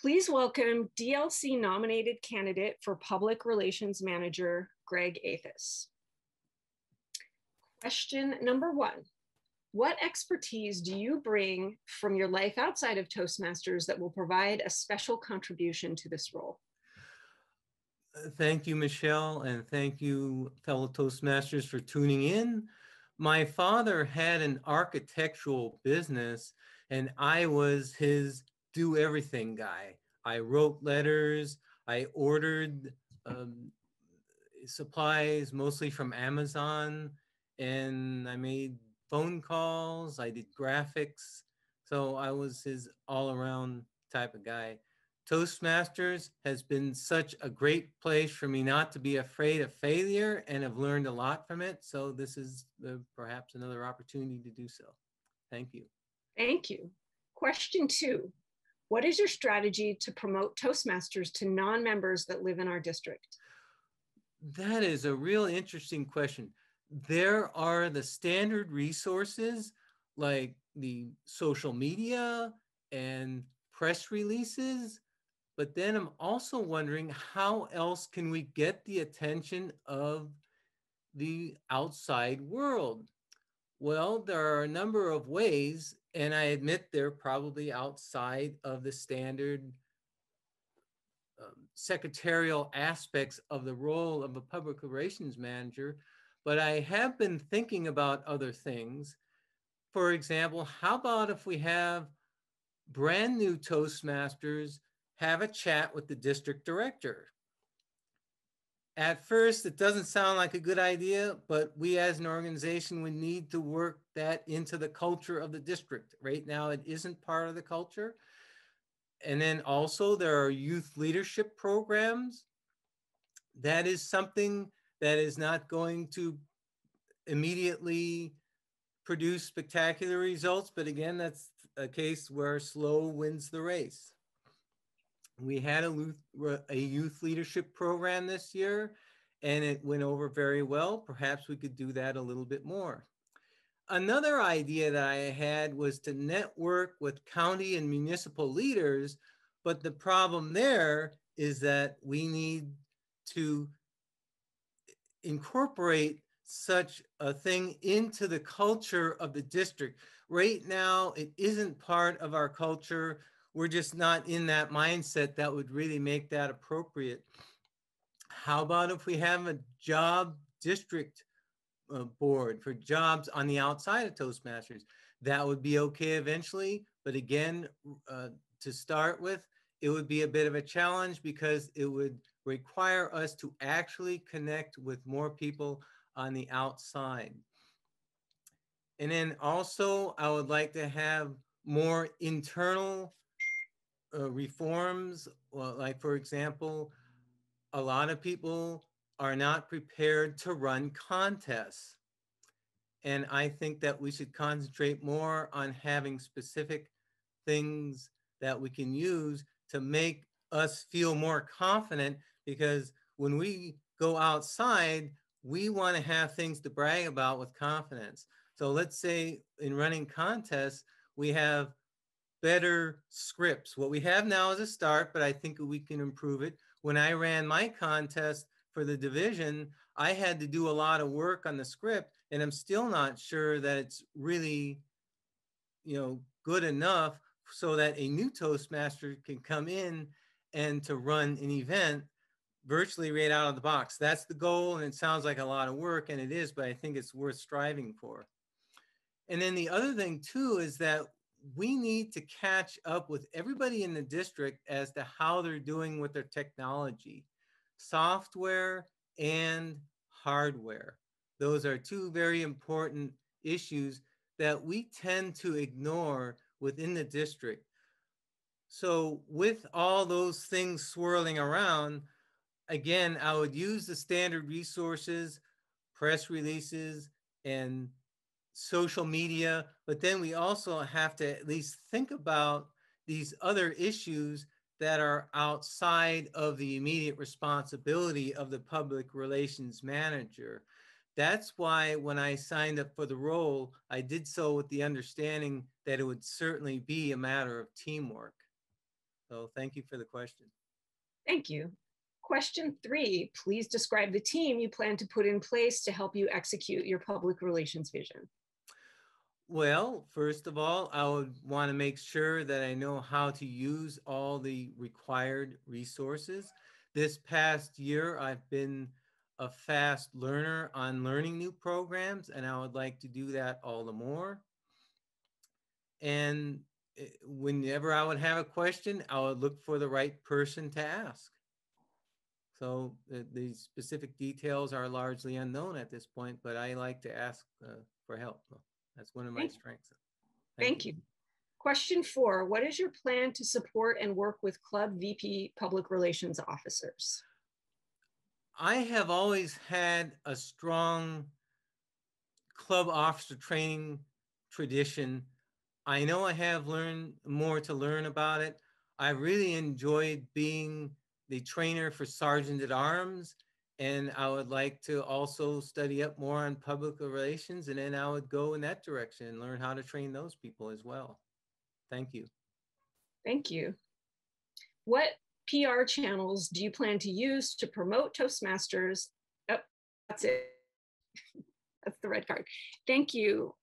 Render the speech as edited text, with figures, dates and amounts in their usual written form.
Please welcome DLC nominated candidate for Public Relations Manager, Greg Athas. Question number one. What expertise do you bring from your life outside of Toastmasters that will provide a special contribution to this role? Thank you, Michelle, and thank you, fellow Toastmasters, for tuning in. My father had an architectural business, and I was his do-everything guy. I wrote letters, I ordered supplies, mostly from Amazon, and I made phone calls, I did graphics. So I was his all-around type of guy. Toastmasters has been such a great place for me not to be afraid of failure, and have learned a lot from it. So this is perhaps another opportunity to do so. Thank you. Thank you. Question two. What is your strategy to promote Toastmasters to non-members that live in our district? That is a real interesting question. There are the standard resources like the social media and press releases, but then I'm also wondering, how else can we get the attention of the outside world? Well, there are a number of ways, and I admit they're probably outside of the standard secretarial aspects of the role of a public relations manager, but I have been thinking about other things. For example, how about if we have brand new Toastmasters have a chat with the district director? At first, it doesn't sound like a good idea, but we as an organization would need to work that into the culture of the district. Right now, it isn't part of the culture. And then also there are youth leadership programs. That is something that is not going to immediately produce spectacular results, but again, that's a case where slow wins the race. We had a youth leadership program this year, and it went over very well. Perhaps we could do that a little bit more. Another idea that I had was to network with county and municipal leaders, but the problem there is that we need to incorporate such a thing into the culture of the district. Right now, it isn't part of our culture. We're just not in that mindset that would really make that appropriate. How about if we have a job district board for jobs on the outside of Toastmasters? That would be okay eventually, but again, to start with, it would be a bit of a challenge because it would require us to actually connect with more people on the outside. And then also, I would like to have more internal reforms, like for example, a lot of people are not prepared to run contests. And I think that we should concentrate more on having specific things that we can use to make us feel more confident, because when we go outside, we want to have things to brag about with confidence. So let's say in running contests, we have better scripts. What we have now is a start, but I think we can improve it. When I ran my contest for the division, I had to do a lot of work on the script, and I'm still not sure that it's really, good enough so that a new Toastmaster can come in and to run an event virtually right out of the box. That's the goal, and it sounds like a lot of work, and it is, but I think it's worth striving for. And then the other thing too is that we need to catch up with everybody in the district as to how they're doing with their technology, software and hardware. Those are two very important issues that we tend to ignore within the district. So with all those things swirling around, again, I would use the standard resources, press releases, and social media, but then we also have to at least think about these other issues that are outside of the immediate responsibility of the public relations manager. That's why when I signed up for the role, I did so with the understanding that it would certainly be a matter of teamwork. So thank you for the question. Thank you. Question 3, please describe the team you plan to put in place to help you execute your public relations vision. Well, first of all, I would want to make sure that I know how to use all the required resources. This past year, I've been a fast learner on learning new programs, and I would like to do that all the more. And whenever I would have a question, I would look for the right person to ask. So the specific details are largely unknown at this point, but I like to ask for help. That's one of my strengths. Thank you. Question 4, what is your plan to support and work with Club VP Public Relations officers? I have always had a strong club officer training tradition. I know I have learned more to learn about it. I really enjoyed being the trainer for Sergeant at Arms, and I would like to also study up more on public relations, and then I would go in that direction and learn how to train those people as well. Thank you. Thank you. What PR channels do you plan to use to promote Toastmasters? Oh, that's it. That's the red card. Thank you.